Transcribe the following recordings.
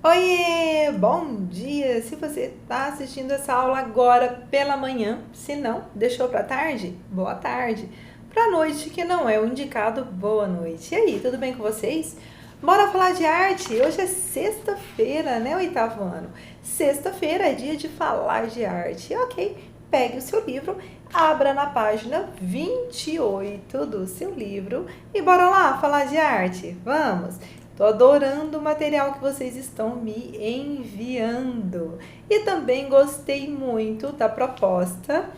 Oiê, bom dia! Se você está assistindo essa aula agora pela manhã, se não, deixou para tarde, boa tarde. Para noite, que não é o indicado, boa noite. E aí, tudo bem com vocês? Bora falar de arte? Hoje é sexta-feira, né, oitavo ano? Sexta-feira é dia de falar de arte. Ok, pegue o seu livro, abra na página 28 do seu livro e bora lá falar de arte. Vamos! Tô adorando o material que vocês estão me enviando. E também gostei muito da proposta,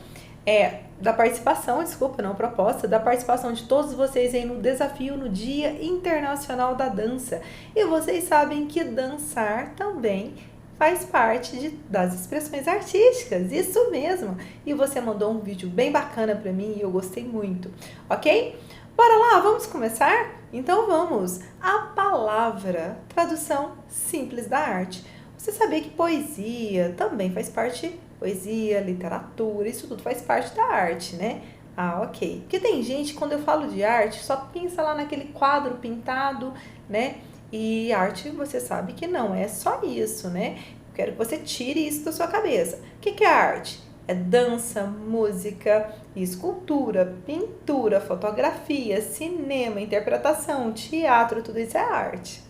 da participação, desculpa, não proposta, da participação de todos vocês aí no desafio no Dia Internacional da Dança. E vocês sabem que dançar também faz parte das expressões artísticas, isso mesmo. E você mandou um vídeo bem bacana para mim e eu gostei muito, ok? Bora lá, vamos começar? Então vamos! A palavra, tradução simples da arte. Você sabia que poesia também faz parte, poesia, literatura, isso tudo faz parte da arte, né? Ah, ok. Porque tem gente, quando eu falo de arte, só pensa lá naquele quadro pintado, né? E arte, você sabe que não é só isso, né? Eu quero que você tire isso da sua cabeça. O que é arte? É dança, música, escultura, pintura, fotografia, cinema, interpretação, teatro, tudo isso é arte.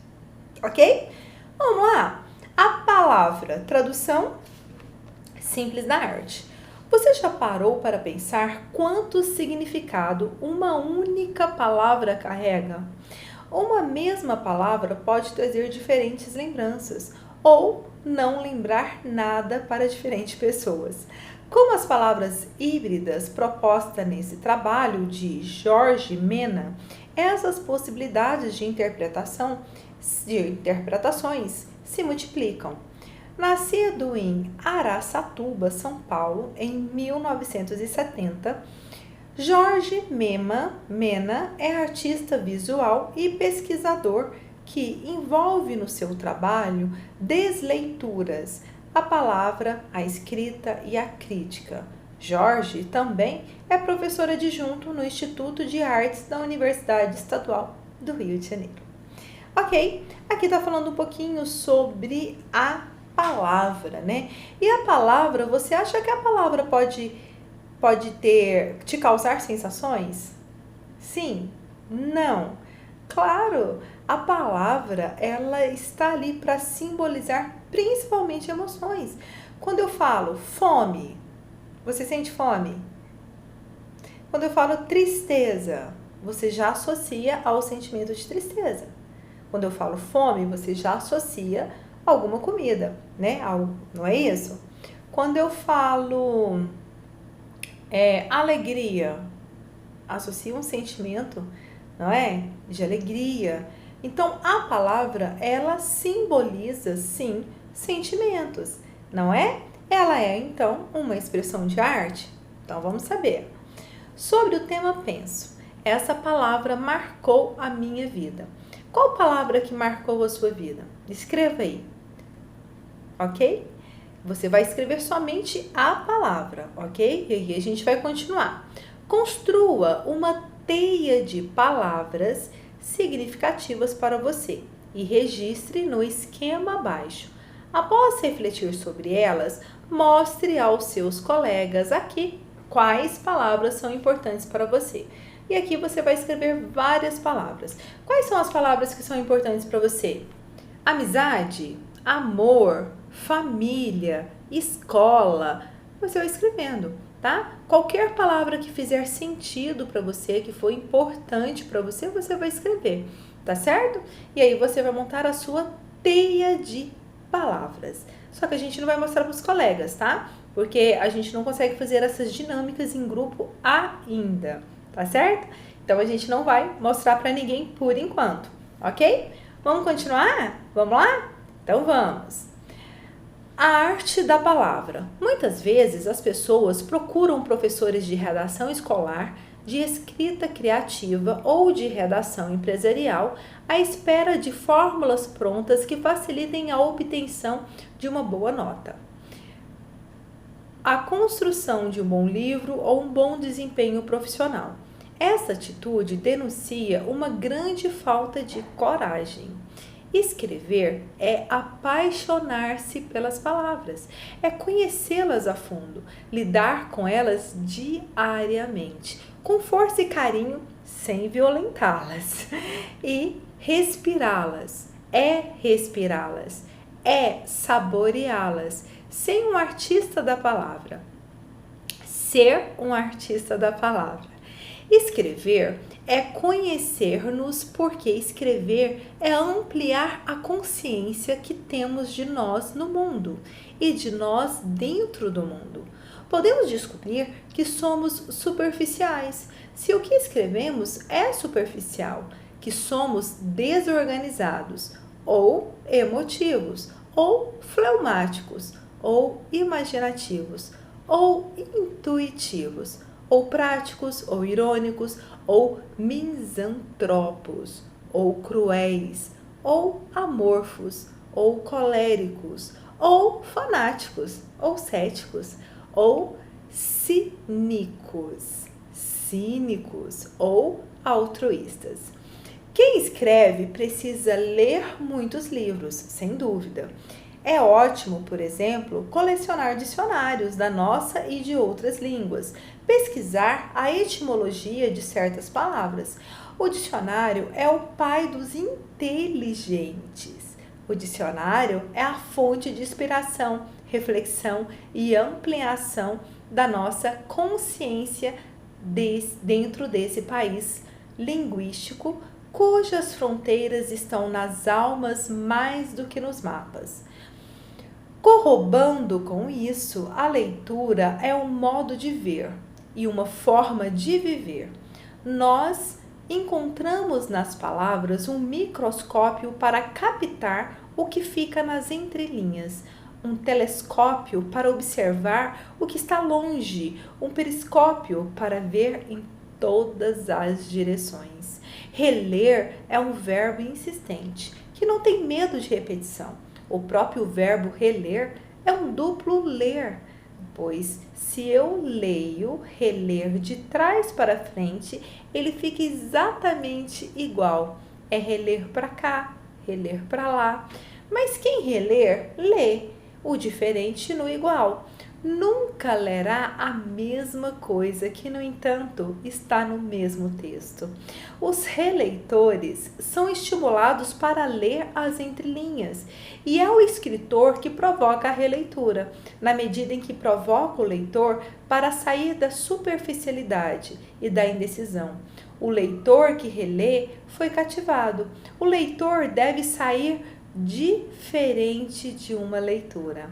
Ok? Vamos lá. A palavra, tradução simples da arte. Você já parou para pensar quanto significado uma única palavra carrega? Uma mesma palavra pode trazer diferentes lembranças ou não lembrar nada para diferentes pessoas. Como as palavras híbridas propostas nesse trabalho de Jorge Mena, essas possibilidades de interpretações se multiplicam. Nascido em Araçatuba, São Paulo, em 1970, Jorge Mena é artista visual e pesquisador que envolve no seu trabalho desleituras, a palavra, a escrita e a crítica. Jorge também é professor adjunto no Instituto de Artes da Universidade Estadual do Rio de Janeiro. Ok, aqui está falando um pouquinho sobre a palavra, né? E a palavra, você acha que a palavra pode te causar sensações? Sim? Não? Claro, a palavra ela está ali para simbolizar principalmente emoções. Quando eu falo fome, você sente fome? Quando eu falo tristeza, você já associa ao sentimento de tristeza. Quando eu falo fome, você já associa a alguma comida, né? Não é isso? Quando eu falo alegria, associa um sentimento, não é? De alegria. Então, a palavra, ela simboliza, sim, sentimentos, não é? Ela é, então, uma expressão de arte? Então, vamos saber. Sobre o tema penso. Essa palavra marcou a minha vida. Qual palavra que marcou a sua vida? Escreva aí, ok? Você vai escrever somente a palavra, ok? E aí a gente vai continuar. Construa uma teia de palavras significativas para você e registre no esquema abaixo. Após refletir sobre elas, mostre aos seus colegas aqui quais palavras são importantes para você. E aqui você vai escrever várias palavras. Quais são as palavras que são importantes para você? Amizade, amor, família, escola. Você vai escrevendo, tá? Qualquer palavra que fizer sentido para você, que for importante para você, você vai escrever, tá certo? E aí você vai montar a sua teia de palavras. Só que a gente não vai mostrar para os colegas, tá? Porque a gente não consegue fazer essas dinâmicas em grupo ainda, tá certo? Então a gente não vai mostrar para ninguém por enquanto, ok? Vamos continuar? Vamos lá? Então vamos! A arte da palavra. Muitas vezes as pessoas procuram professores de redação escolar, de escrita criativa ou de redação empresarial à espera de fórmulas prontas que facilitem a obtenção de uma boa nota. A construção de um bom livro ou um bom desempenho profissional. Essa atitude denuncia uma grande falta de coragem. Escrever é apaixonar-se pelas palavras, é conhecê-las a fundo, lidar com elas diariamente, com força e carinho, sem violentá-las, e respirá-las, é saboreá-las, ser um artista da palavra. Ser um artista da palavra. Escrever é conhecer-nos, porque escrever é ampliar a consciência que temos de nós no mundo e de nós dentro do mundo. Podemos descobrir que somos superficiais se o que escrevemos é superficial, que somos desorganizados ou emotivos, ou fleumáticos, ou imaginativos, ou intuitivos, ou práticos, ou irônicos, ou misantropos, ou cruéis, ou amorfos, ou coléricos, ou fanáticos, ou céticos, ou cínicos, ou altruístas. Quem escreve precisa ler muitos livros, sem dúvida. É ótimo, por exemplo, colecionar dicionários da nossa e de outras línguas, pesquisar a etimologia de certas palavras. O dicionário é o pai dos inteligentes. O dicionário é a fonte de inspiração, reflexão e ampliação da nossa consciência dentro desse país linguístico, cujas fronteiras estão nas almas mais do que nos mapas. Corroborando com isso, a leitura é um modo de ver e uma forma de viver. Nós encontramos nas palavras um microscópio para captar o que fica nas entrelinhas, um telescópio para observar o que está longe, um periscópio para ver em todas as direções. Reler é um verbo insistente, que não tem medo de repetição. O próprio verbo reler é um duplo ler, pois se eu leio, reler de trás para frente, ele fica exatamente igual. É reler para cá, reler para lá. Mas quem reler, lê. O diferente no igual. Nunca lerá a mesma coisa que, no entanto, está no mesmo texto. Os releitores são estimulados para ler as entrelinhas, e é o escritor que provoca a releitura, na medida em que provoca o leitor para sair da superficialidade e da indecisão. O leitor que relê foi cativado. O leitor deve sair diferente de uma leitura.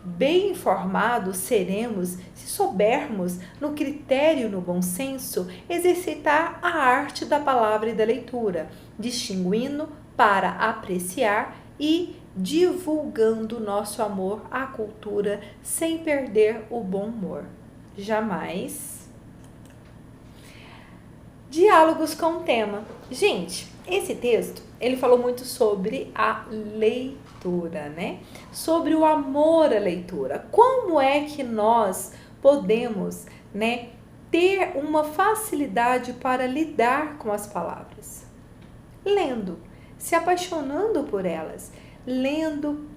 Bem informados seremos se soubermos, no critério e no bom senso, exercitar a arte da palavra e da leitura, distinguindo para apreciar e divulgando nosso amor à cultura sem perder o bom humor. Jamais. Diálogos com o tema. Gente, esse texto, ele falou muito sobre a leitura, né? Sobre o amor à leitura. Como é que nós podemos, né, ter uma facilidade para lidar com as palavras? Lendo, se apaixonando por elas. Lendo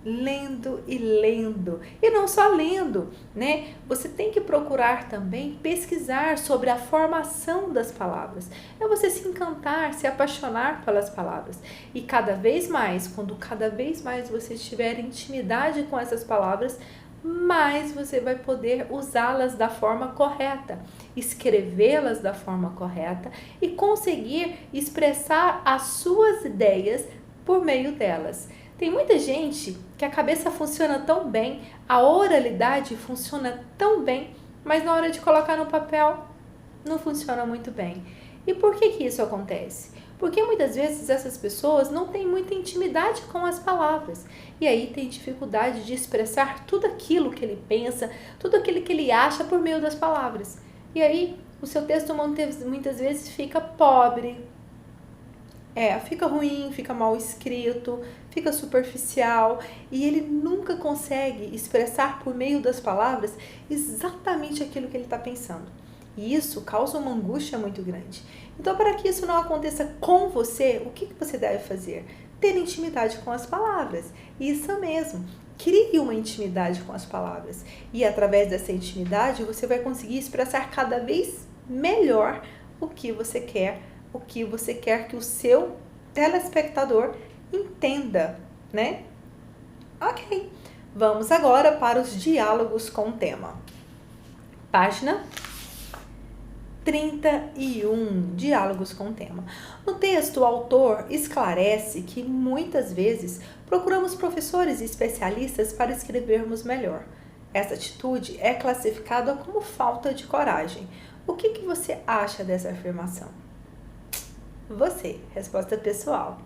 e lendo. E não só lendo, né? Você tem que procurar também pesquisar sobre a formação das palavras. É você se encantar, se apaixonar pelas palavras. E cada vez mais, quando cada vez mais você tiver intimidade com essas palavras, mais você vai poder usá-las da forma correta, escrevê-las da forma correta e conseguir expressar as suas ideias por meio delas. Tem muita gente que a cabeça funciona tão bem, a oralidade funciona tão bem, mas na hora de colocar no papel não funciona muito bem. E por que isso acontece? Porque muitas vezes essas pessoas não têm muita intimidade com as palavras e aí tem dificuldade de expressar tudo aquilo que ele pensa, tudo aquilo que ele acha por meio das palavras. E aí o seu texto muitas vezes fica pobre, fica ruim, fica mal escrito, fica superficial e ele nunca consegue expressar por meio das palavras exatamente aquilo que ele está pensando. E isso causa uma angústia muito grande. Então, para que isso não aconteça com você, o que você deve fazer? ter intimidade com as palavras. Isso mesmo. Crie uma intimidade com as palavras. E através dessa intimidade, você vai conseguir expressar cada vez melhor o que você quer que o seu telespectador entenda, né? Ok. Vamos agora para os diálogos com o tema. Página 31, diálogos com o tema. No texto, o autor esclarece que muitas vezes procuramos professores e especialistas para escrevermos melhor. Essa atitude é classificada como falta de coragem. O que você acha dessa afirmação? Você, resposta pessoal.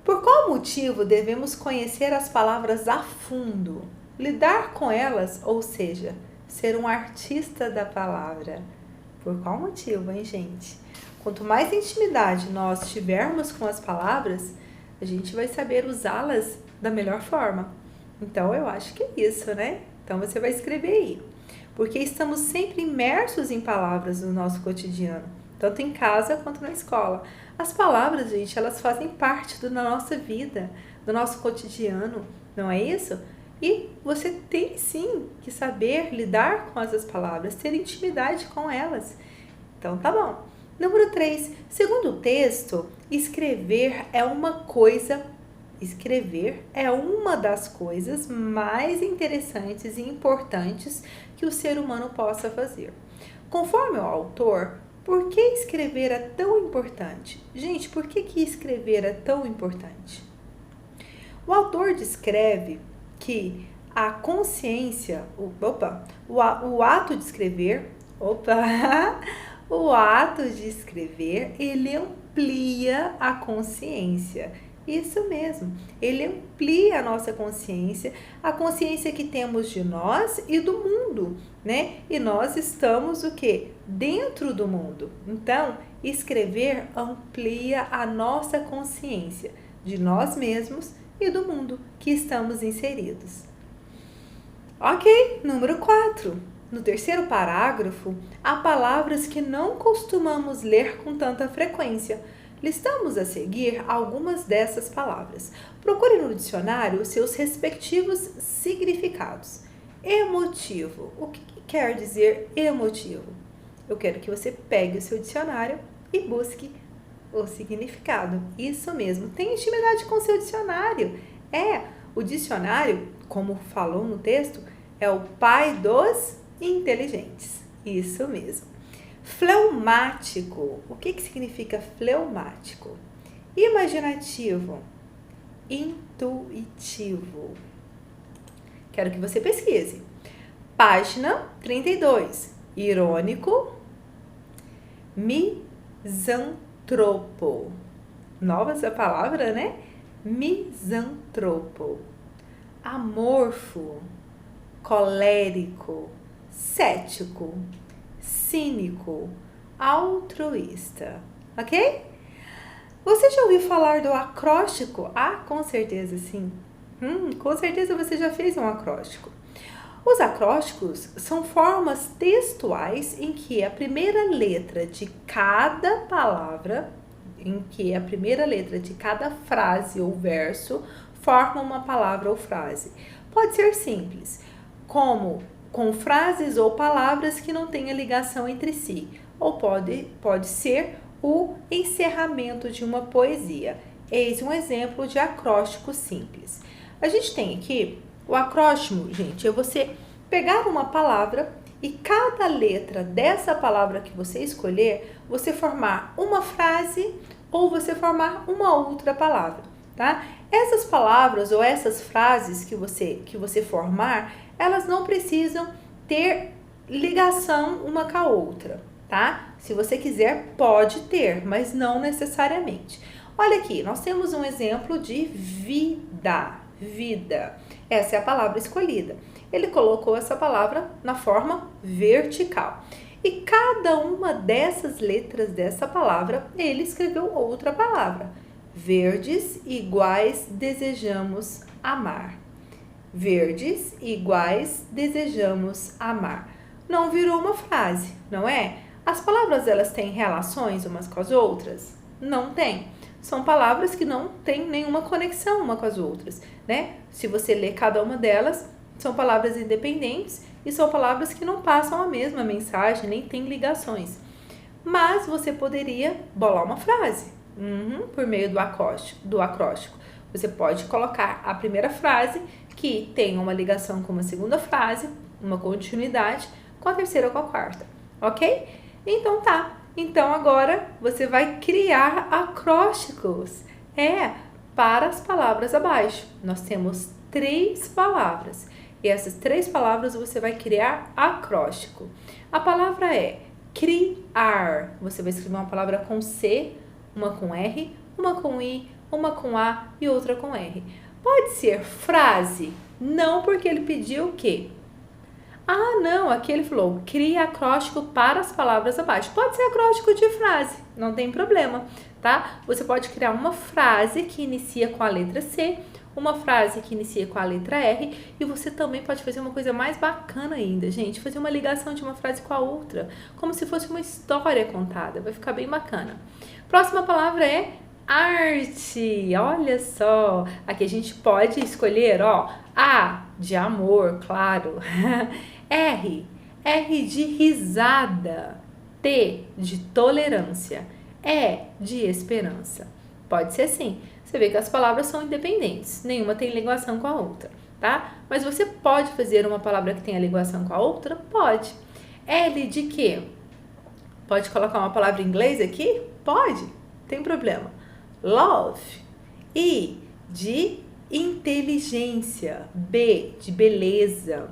Por qual motivo devemos conhecer as palavras a fundo, lidar com elas, ou seja, ser um artista da palavra? Por qual motivo, hein, gente? Quanto mais intimidade nós tivermos com as palavras, a gente vai saber usá-las da melhor forma. Então, eu acho que é isso, né? Então, você vai escrever aí. Porque estamos sempre imersos em palavras no nosso cotidiano, tanto em casa quanto na escola. As palavras, gente, elas fazem parte da nossa vida, do nosso cotidiano, não é isso? E você tem sim que saber lidar com essas palavras, ter intimidade com elas. Então tá bom. Número 3, segundo o texto, escrever é uma das coisas mais interessantes e importantes que o ser humano possa fazer. Conforme o autor, por que escrever é tão importante? Gente, por que escrever é tão importante? O autor descreve que a consciência, o ato de escrever, ele amplia a consciência. Isso mesmo, ele amplia a nossa consciência, a consciência que temos de nós e do mundo, né? E nós estamos o quê? Dentro do mundo. Então, escrever amplia a nossa consciência de nós mesmos e do mundo que estamos inseridos. Ok, número 4. No terceiro parágrafo, há palavras que não costumamos ler com tanta frequência. Listamos a seguir algumas dessas palavras. Procure no dicionário os seus respectivos significados. Emotivo. O que quer dizer emotivo? Eu quero que você pegue o seu dicionário e busque o significado. Isso mesmo. Tenha intimidade com o seu dicionário. O dicionário, como falou no texto, é o pai dos inteligentes. Isso mesmo. Fleumático. O que significa fleumático? Imaginativo. Intuitivo. Quero que você pesquise. Página 32. Irônico. Misantropo. Nova essa palavra, né? Misantropo. Amorfo. Colérico. Cético. Cínico, altruísta, ok? Você já ouviu falar do acróstico? Com certeza sim. Com certeza você já fez um acróstico. Os acrósticos são formas textuais em que a primeira letra de cada palavra, frase ou verso forma uma palavra ou frase. Pode ser simples, como com frases ou palavras que não tenham ligação entre si, ou pode ser o encerramento de uma poesia. Eis um exemplo de acróstico simples. A gente tem aqui o acróstimo, gente, é você pegar uma palavra e cada letra dessa palavra que você escolher, você formar uma frase ou você formar uma outra palavra, tá? Essas palavras ou essas frases que você formar, elas não precisam ter ligação uma com a outra, tá? Se você quiser, pode ter, mas não necessariamente. Olha aqui, nós temos um exemplo de vida. Vida. Essa é a palavra escolhida. Ele colocou essa palavra na forma vertical. E cada uma dessas letras dessa palavra, ele escreveu outra palavra. Verdes iguais desejamos amar. Verdes iguais desejamos amar. Não virou uma frase, não é? As palavras, elas têm relações umas com as outras? Não tem. são palavras que não têm nenhuma conexão uma com as outras, né? Se você ler cada uma delas, são palavras independentes e são palavras que não passam a mesma mensagem, nem têm ligações. Mas você poderia bolar uma frase por meio do acróstico. Você pode colocar a primeira frase que tem uma ligação com uma segunda frase, uma continuidade com a terceira ou com a quarta, ok? Então tá. Então agora você vai criar acrósticos. Para as palavras abaixo. Nós temos 3 palavras. E essas 3 palavras você vai criar acróstico. A palavra é criar. Você vai escrever uma palavra com C, uma com R, uma com I, uma com A e outra com R. Pode ser frase? Não, porque ele pediu o quê? Ah, não, aqui ele falou, cria acróstico para as palavras abaixo. Pode ser acróstico de frase, não tem problema, tá? Você pode criar uma frase que inicia com a letra C, uma frase que inicia com a letra R, e você também pode fazer uma coisa mais bacana ainda, gente, fazer uma ligação de uma frase com a outra, como se fosse uma história contada, vai ficar bem bacana. Próxima palavra é arte. Olha só, aqui a gente pode escolher, ó, A de amor, claro, R de risada, T de tolerância, E de esperança. Pode ser assim. Você vê que as palavras são independentes, nenhuma tem ligação com a outra, tá? Mas você pode fazer uma palavra que tenha ligação com a outra? Pode. L de quê? Pode colocar uma palavra em inglês aqui? Pode, tem problema. Love. I de inteligência. B de beleza.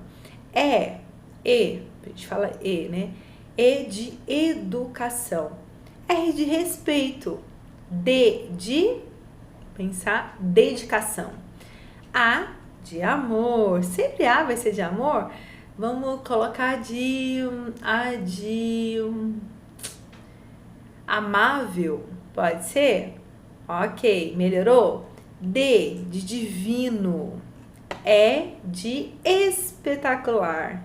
A gente fala E, né? E de educação. R de respeito. D de dedicação. A de amor. Sempre A vai ser de amor. Vamos colocar amável. Pode ser? Ok, melhorou? D de divino. E de espetacular.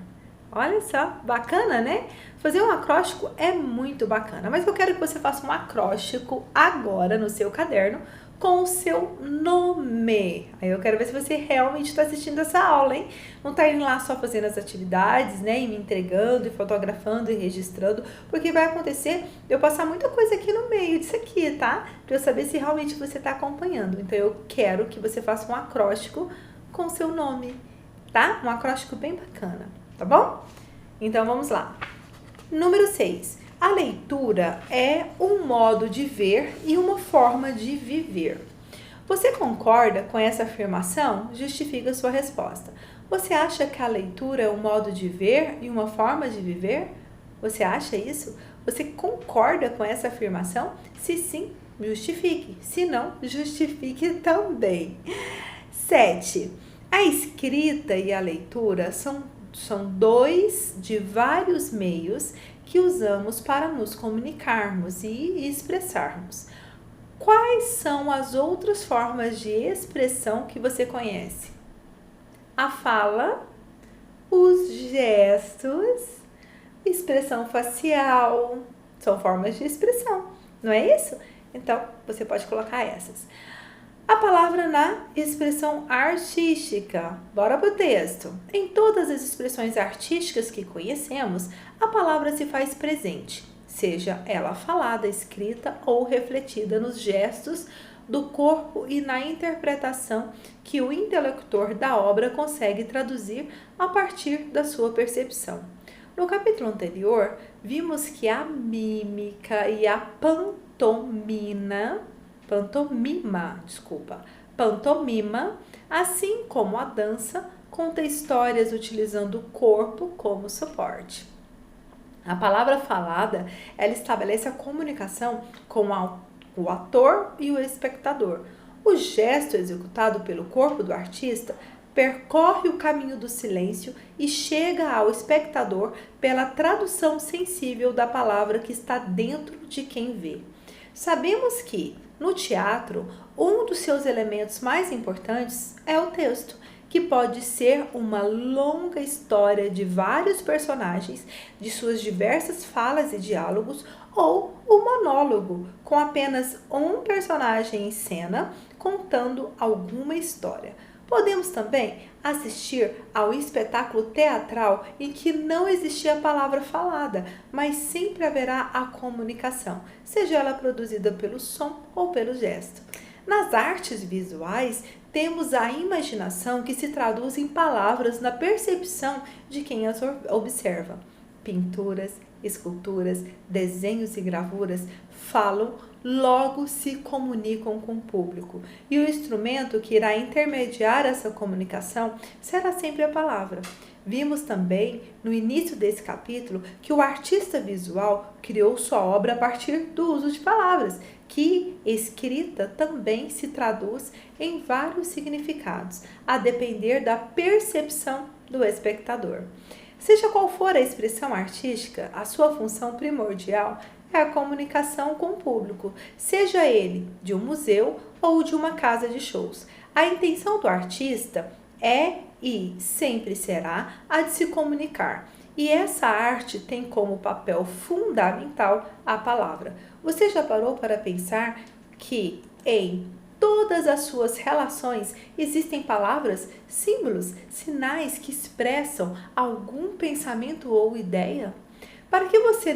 Olha só, bacana, né? Fazer um acróstico é muito bacana, mas eu quero que você faça um acróstico agora no seu caderno com o seu nome. Aí eu quero ver se você realmente está assistindo essa aula, hein? Não está indo lá só fazendo as atividades, né? E me entregando, e fotografando, e registrando, porque vai acontecer eu passar muita coisa aqui no meio disso aqui, tá? Para eu saber se realmente você está acompanhando. Então eu quero que você faça um acróstico com o seu nome, tá? Um acróstico bem bacana, tá bom? Então vamos lá. Número 6. A leitura é um modo de ver e uma forma de viver. Você concorda com essa afirmação? Justifica sua resposta. Você acha que a leitura é um modo de ver e uma forma de viver? Você acha isso? Você concorda com essa afirmação? Se sim, justifique. Se não, justifique também. 7. A escrita e a leitura são 2 de vários meios que usamos para nos comunicarmos e expressarmos. Quais são as outras formas de expressão que você conhece? A fala, os gestos, expressão facial, são formas de expressão, não é isso? Então, você pode colocar essas. A palavra na expressão artística. Bora pro texto. Em todas as expressões artísticas que conhecemos, a palavra se faz presente, seja ela falada, escrita ou refletida nos gestos do corpo e na interpretação que o intelector da obra consegue traduzir a partir da sua percepção. No capítulo anterior, vimos que a mímica e a pantomima, assim como a dança, conta histórias utilizando o corpo como suporte. A palavra falada, ela estabelece a comunicação com o ator e o espectador. O gesto executado pelo corpo do artista percorre o caminho do silêncio e chega ao espectador pela tradução sensível da palavra que está dentro de quem vê. Sabemos que, no teatro, um dos seus elementos mais importantes é o texto, que pode ser uma longa história de vários personagens, de suas diversas falas e diálogos, ou um monólogo com apenas um personagem em cena contando alguma história. Podemos também assistir ao espetáculo teatral em que não existia a palavra falada, mas sempre haverá a comunicação, seja ela produzida pelo som ou pelo gesto. Nas artes visuais, temos a imaginação que se traduz em palavras na percepção de quem as observa. Pinturas, esculturas, desenhos e gravuras falam, logo se comunicam com o público. E o instrumento que irá intermediar essa comunicação será sempre a palavra. Vimos também, no início desse capítulo, que o artista visual criou sua obra a partir do uso de palavras, que escrita também se traduz em vários significados, a depender da percepção do espectador. Seja qual for a expressão artística, a sua função primordial é a comunicação com o público, seja ele de um museu ou de uma casa de shows. A intenção do artista é e sempre será a de se comunicar. E essa arte tem como papel fundamental a palavra. Você já parou para pensar que em todas as suas relações existem palavras, símbolos, sinais que expressam algum pensamento ou ideia? Para que você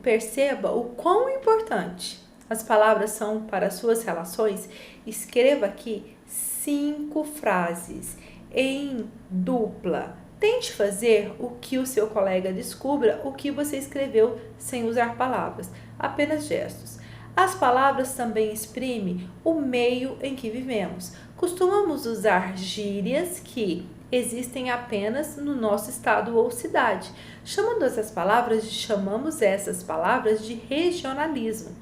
perceba o quão importante as palavras são para as suas relações, escreva aqui 5 frases em dupla. Tente fazer o que o seu colega descubra o que você escreveu sem usar palavras, apenas gestos. As palavras também exprimem o meio em que vivemos. Costumamos usar gírias que existem apenas no nosso estado ou cidade. Chamamos essas palavras de regionalismo.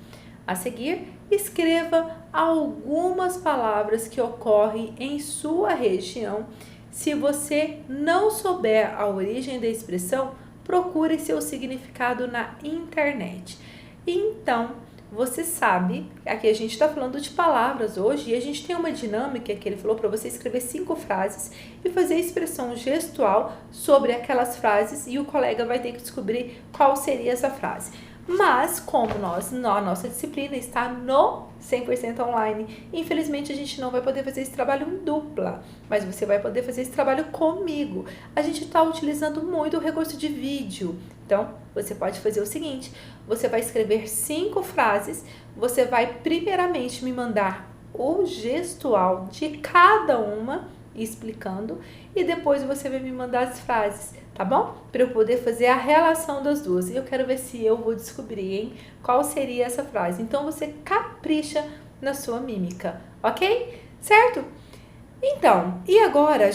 A seguir, escreva algumas palavras que ocorrem em sua região. Se você não souber a origem da expressão, procure seu significado na internet. Então, você sabe, aqui a gente está falando de palavras hoje e a gente tem uma dinâmica que ele falou para você escrever 5 frases e fazer a expressão gestual sobre aquelas frases e o colega vai ter que descobrir qual seria essa frase. Mas, como a nossa disciplina está no 100% online, infelizmente a gente não vai poder fazer esse trabalho em dupla, mas você vai poder fazer esse trabalho comigo. A gente está utilizando muito o recurso de vídeo, então você pode fazer o seguinte, você vai escrever 5 frases, você vai primeiramente me mandar o gestual de cada uma, explicando, e depois você vai me mandar as frases, tá bom? Para eu poder fazer a relação das duas. E eu quero ver se eu vou descobrir, hein, qual seria essa frase. Então, você capricha na sua mímica, ok? Certo? Então, e agora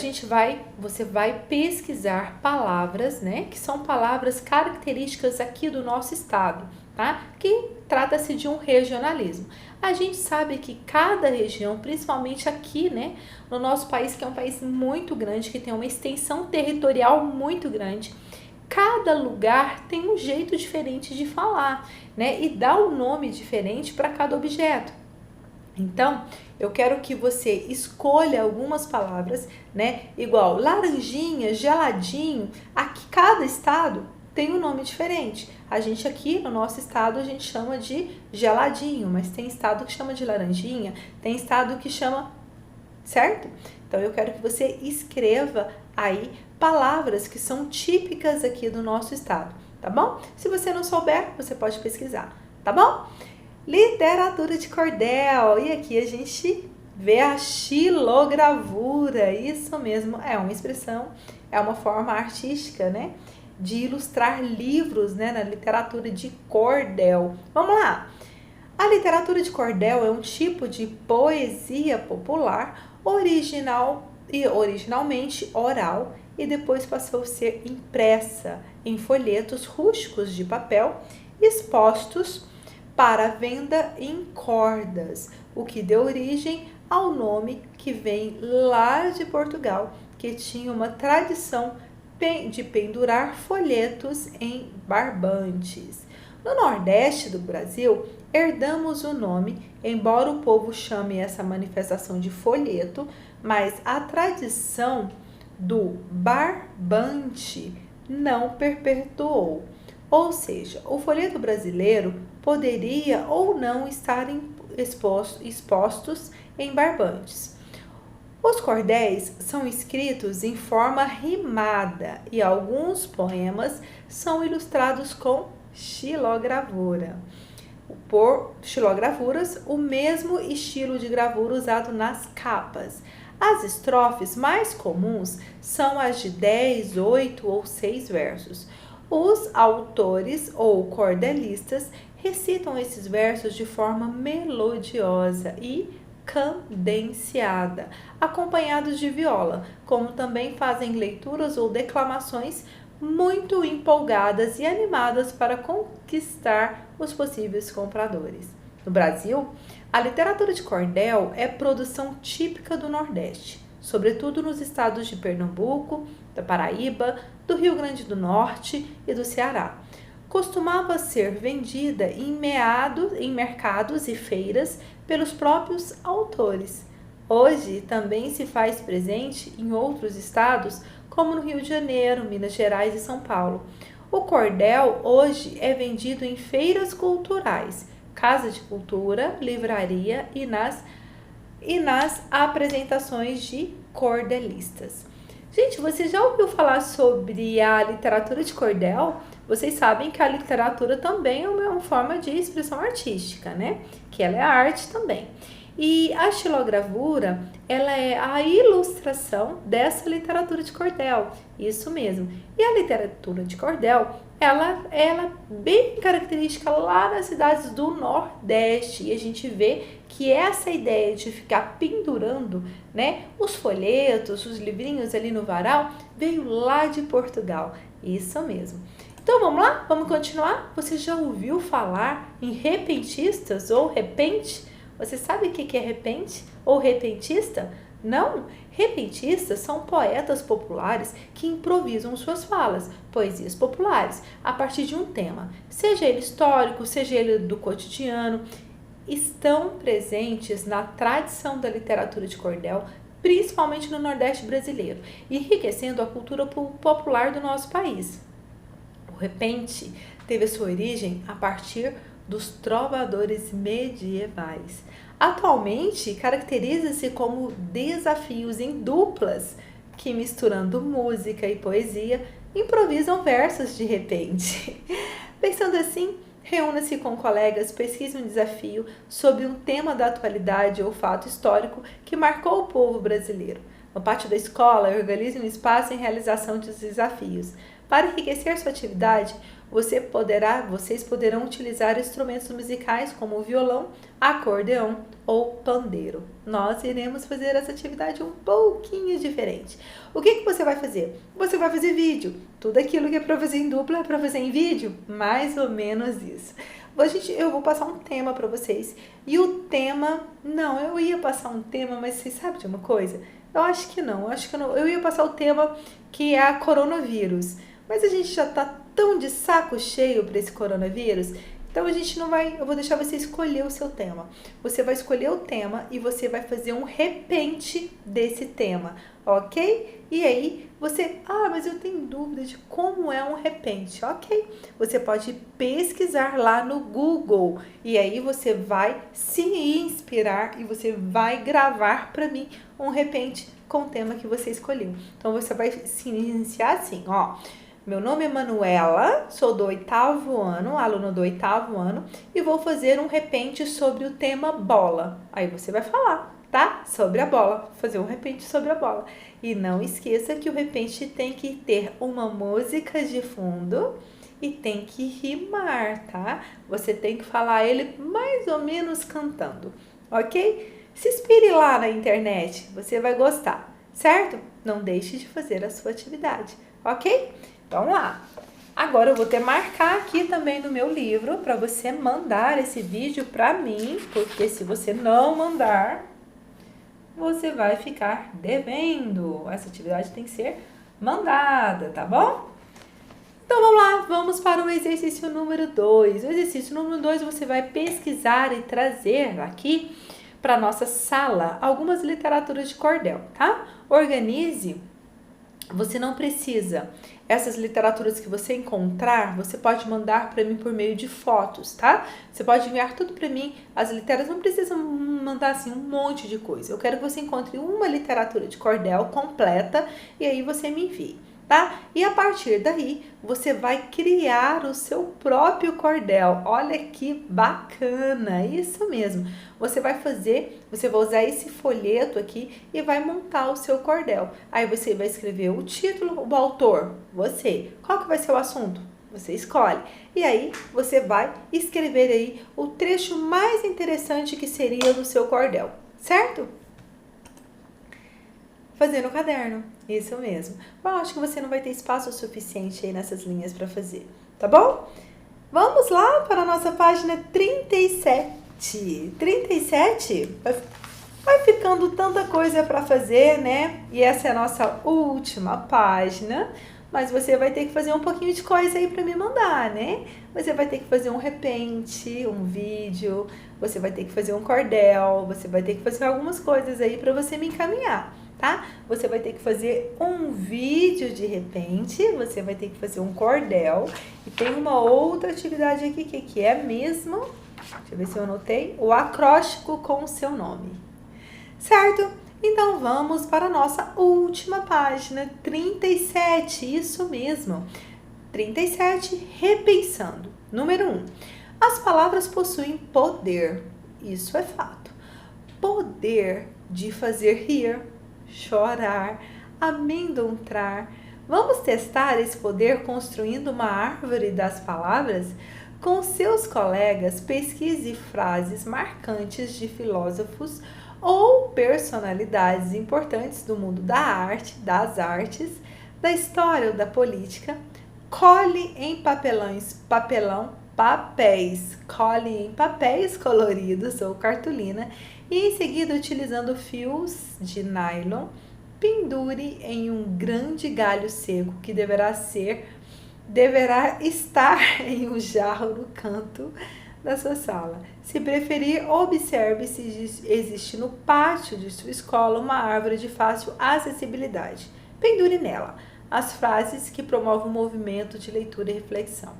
você vai pesquisar palavras, né, que são palavras características aqui do nosso estado, tá? Que trata-se de um regionalismo. A gente sabe que cada região, principalmente aqui, né, no nosso país, que é um país muito grande, que tem uma extensão territorial muito grande, cada lugar tem um jeito diferente de falar, né, e dá um nome diferente para cada objeto. Então, eu quero que você escolha algumas palavras, né, igual laranjinha, geladinho, aqui cada estado tem um nome diferente. A gente aqui, no nosso estado, a gente chama de geladinho, mas tem estado que chama de laranjinha, tem estado que chama, certo? Então, eu quero que você escreva aí palavras que são típicas aqui do nosso estado, tá bom? Se você não souber, você pode pesquisar, tá bom? Literatura de cordel, e aqui a gente vê a xilogravura, isso mesmo, é uma expressão, é uma forma artística, né, de ilustrar livros, né, na literatura de cordel. Vamos lá! A literatura de cordel é um tipo de poesia popular originalmente oral e depois passou a ser impressa em folhetos rústicos de papel expostos para venda em cordas, o que deu origem ao nome que vem lá de Portugal, que tinha uma tradição de pendurar folhetos em barbantes. No Nordeste do Brasil, herdamos o nome embora o povo chame essa manifestação de folheto, mas a tradição do barbante não perpetuou. Ou seja, o folheto brasileiro poderia ou não estar expostos em barbantes. Os cordéis são escritos em forma rimada e alguns poemas são ilustrados com xilogravura. Por xilogravuras, o mesmo estilo de gravura usado nas capas. As estrofes mais comuns são as de 10, 8 ou 6 versos. Os autores ou cordelistas recitam esses versos de forma melodiosa e cadenciada, acompanhados de viola, como também fazem leituras ou declamações muito empolgadas e animadas para conquistar os possíveis compradores. No Brasil, a literatura de cordel é produção típica do Nordeste, sobretudo nos estados de Pernambuco, da Paraíba, do Rio Grande do Norte e do Ceará. Costumava ser vendida em mercados e feiras pelos próprios autores. Hoje também se faz presente em outros estados, como no Rio de Janeiro, Minas Gerais e São Paulo. O cordel hoje é vendido em feiras culturais, casa de cultura, livraria e nas apresentações de cordelistas. Gente, você já ouviu falar sobre a literatura de cordel? Vocês sabem que a literatura também é uma forma de expressão artística, né? Que ela é arte também. E a xilogravura, ela é a ilustração dessa literatura de cordel, isso mesmo. E a literatura de cordel, ela é bem característica lá nas cidades do Nordeste. E a gente vê que essa ideia de ficar pendurando, né, os folhetos, os livrinhos ali no varal, veio lá de Portugal, isso mesmo. Então vamos lá? Vamos continuar? Você já ouviu falar em repentistas ou repente? Você sabe o que é repente ou repentista? Não? Repentistas são poetas populares que improvisam suas falas, poesias populares, a partir de um tema, seja ele histórico, seja ele do cotidiano. Estão presentes na tradição da literatura de cordel, principalmente no Nordeste brasileiro, enriquecendo a cultura popular do nosso país. O repente teve a sua origem a partir dos trovadores medievais. Atualmente, caracteriza-se como desafios em duplas que, misturando música e poesia, improvisam versos de repente. Pensando assim, reúna-se com colegas, pesquise um desafio sobre um tema da atualidade ou fato histórico que marcou o povo brasileiro. No pátio da escola, organize um espaço em realização de desafios. Para enriquecer sua atividade, vocês poderão utilizar instrumentos musicais como o violão, acordeão ou pandeiro. Nós iremos fazer essa atividade um pouquinho diferente. O que você vai fazer? Você vai fazer vídeo. Tudo aquilo que é para fazer em dupla é para fazer em vídeo? Mais ou menos isso. Eu vou passar um tema para vocês. E o tema... Não, eu ia passar um tema, mas vocês sabem de uma coisa? Eu acho que não. Eu ia passar o tema que é a coronavírus. Mas a gente já tá tão de saco cheio para esse coronavírus, então a gente não vai, eu vou deixar você escolher o seu tema. Você vai escolher o tema e você vai fazer um repente desse tema, ok? E aí você, mas eu tenho dúvida de como é um repente, ok? Você pode pesquisar lá no Google e aí você vai se inspirar e você vai gravar para mim um repente com o tema que você escolheu. Então você vai se iniciar assim, ó. Meu nome é Manuela, sou do 8º ano, aluno do 8º ano, e vou fazer um repente sobre o tema bola. Aí você vai falar, tá? Sobre a bola, fazer um repente sobre a bola. E não esqueça que o repente tem que ter uma música de fundo e tem que rimar, tá? Você tem que falar ele mais ou menos cantando, ok? Se inspire lá na internet, você vai gostar, certo? Não deixe de fazer a sua atividade, ok? Vamos lá. Agora eu vou te marcar aqui também no meu livro para você mandar esse vídeo para mim, porque se você não mandar, você vai ficar devendo. Essa atividade tem que ser mandada, tá bom? Então vamos lá, vamos para o exercício número 2. O exercício número 2 você vai pesquisar e trazer aqui para a nossa sala algumas literaturas de cordel, tá? Organize, você não precisa. Essas literaturas que você encontrar, você pode mandar para mim por meio de fotos, tá? Você pode enviar tudo para mim, as literaturas, não precisa mandar assim um monte de coisa. Eu quero que você encontre uma literatura de cordel completa e aí você me envie. Tá? E a partir daí, você vai criar o seu próprio cordel. Olha que bacana, isso mesmo. Você vai usar esse folheto aqui e vai montar o seu cordel. Aí você vai escrever o título, o autor, você. Qual que vai ser o assunto? Você escolhe. E aí, você vai escrever aí o trecho mais interessante que seria do seu cordel, certo? Fazer no caderno, isso mesmo. Eu acho que você não vai ter espaço suficiente aí nessas linhas para fazer, tá bom? Vamos lá para a nossa página 37. 37? Vai ficando tanta coisa para fazer, né? E essa é a nossa última página. Mas você vai ter que fazer um pouquinho de coisa aí para me mandar, né? Você vai ter que fazer um repente, um vídeo, você vai ter que fazer um cordel, você vai ter que fazer algumas coisas aí para você me encaminhar, tá? Você vai ter que fazer um vídeo de repente, você vai ter que fazer um cordel e tem uma outra atividade aqui que é mesmo, deixa eu ver se eu anotei, o acróstico com o seu nome, certo? Então vamos para a nossa última página, 37, isso mesmo, 37, repensando. Número 1, as palavras possuem poder, isso é fato, poder de fazer rir, chorar, amedrontar. Vamos testar esse poder construindo uma árvore das palavras? Com seus colegas, pesquise frases marcantes de filósofos ou personalidades importantes do mundo da arte, das artes, da história ou da política. Cole em cole em papéis coloridos ou cartolina e em seguida, utilizando fios de nylon, pendure em um grande galho seco que deverá estar em um jarro no canto da sua sala. Se preferir, observe se existe no pátio de sua escola uma árvore de fácil acessibilidade. Pendure nela as frases que promovem o movimento de leitura e reflexão.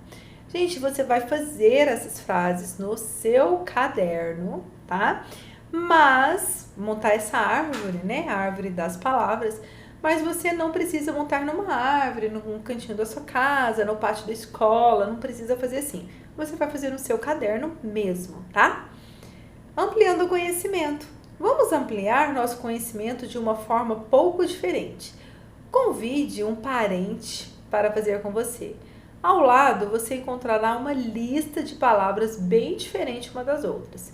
Gente, você vai fazer essas frases no seu caderno, tá? Mas, montar essa árvore, né? A árvore das palavras, mas você não precisa montar numa árvore, num cantinho da sua casa, no pátio da escola, não precisa fazer assim. Você vai fazer no seu caderno mesmo, tá? Ampliando o conhecimento. Vamos ampliar nosso conhecimento de uma forma pouco diferente. Convide um parente para fazer com você. Ao lado, você encontrará uma lista de palavras bem diferente uma das outras.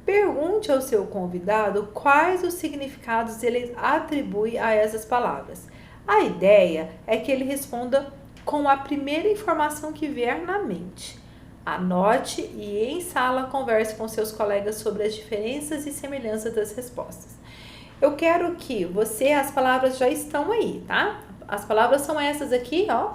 Pergunte ao seu convidado quais os significados ele atribui a essas palavras. A ideia é que ele responda com a primeira informação que vier na mente. Anote e em sala converse com seus colegas sobre as diferenças e semelhanças das respostas. Eu quero que as palavras já estão aí, tá? As palavras são essas aqui, ó.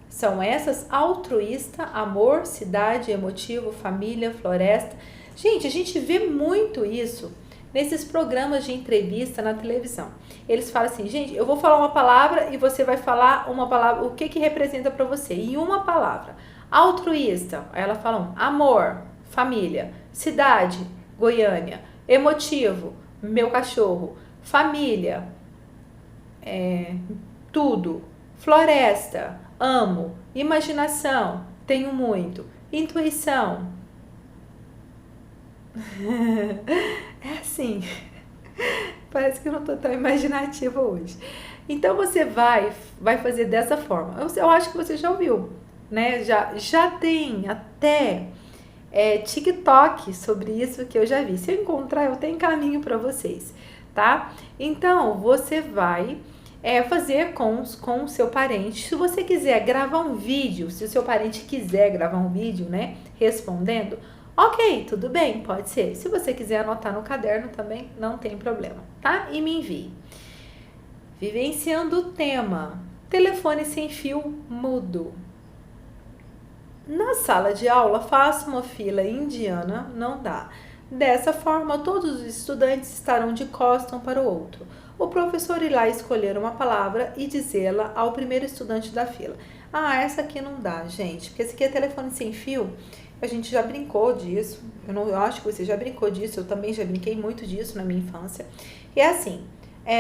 São essas: altruísta, amor, cidade, emotivo, família, floresta. Gente, a gente vê muito isso nesses programas de entrevista na televisão. Eles falam assim, gente, eu vou falar uma palavra e você vai falar uma palavra, o que representa para você, em uma palavra. Altruísta, aí ela fala amor, família, cidade, Goiânia, emotivo, meu cachorro, família, tudo, floresta, amo, imaginação, tenho muito, intuição. É assim, parece que eu não tô tão imaginativa hoje. Então você vai fazer dessa forma. Eu acho que você já ouviu, né? Já tem até TikTok sobre isso que eu já vi. Se eu encontrar, eu tenho caminho para vocês, tá? Então você vai fazer com o seu parente. Se você quiser gravar um vídeo, se o seu parente quiser gravar um vídeo, né, respondendo, ok, tudo bem, pode ser. Se você quiser anotar no caderno também, não tem problema, tá? E me envie. Vivenciando o tema. Telefone sem fio mudo. Na sala de aula, faça uma fila indiana, não dá. Dessa forma, todos os estudantes estarão de costas um para o outro. O professor irá escolher uma palavra e dizê-la ao primeiro estudante da fila. Ah, essa aqui não dá, gente, porque esse aqui é telefone sem fio. A gente já brincou disso. Eu acho que você já brincou disso. Eu também já brinquei muito disso na minha infância. E é assim.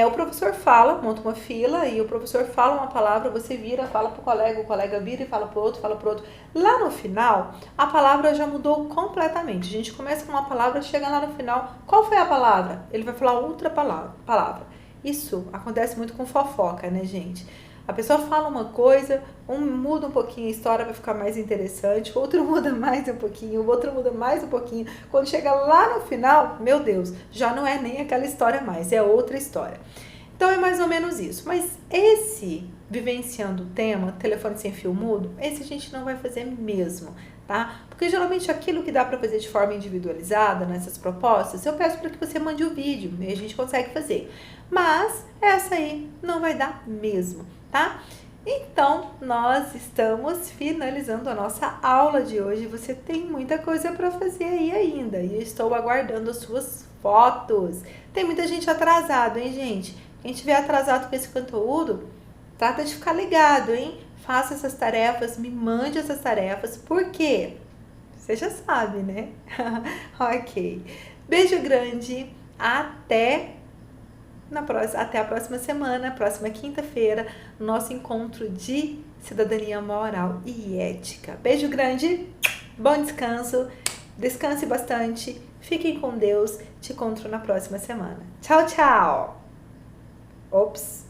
O professor fala, monta uma fila e o professor fala uma palavra, você vira, fala pro colega, o colega vira e fala pro outro, fala pro outro. Lá no final, a palavra já mudou completamente. A gente começa com uma palavra, chega lá no final, qual foi a palavra? Ele vai falar outra palavra. Isso acontece muito com fofoca, né, gente? A pessoa fala uma coisa, muda um pouquinho a história para ficar mais interessante, o outro muda mais um pouquinho, o outro muda mais um pouquinho. Quando chega lá no final, meu Deus, já não é nem aquela história mais, é outra história. Então é mais ou menos isso. Mas esse, vivenciando o tema, telefone sem fio mudo, esse a gente não vai fazer mesmo, tá? Porque geralmente aquilo que dá para fazer de forma individualizada nessas propostas, eu peço para que você mande o vídeo e a gente consegue fazer. Mas essa aí não vai dar mesmo, tá? Então, nós estamos finalizando a nossa aula de hoje. Você tem muita coisa para fazer aí ainda e eu estou aguardando as suas fotos. Tem muita gente atrasada, hein, gente? Quem estiver atrasado com esse conteúdo, trata de ficar ligado, hein? Faça essas tarefas, me mande essas tarefas. Por quê? Você já sabe, né? Ok. Beijo grande. Até a próxima semana, próxima quinta-feira, nosso encontro de cidadania moral e ética. Beijo grande, bom descanso, descanse bastante, fiquem com Deus, te encontro na próxima semana. Tchau, tchau! Ops!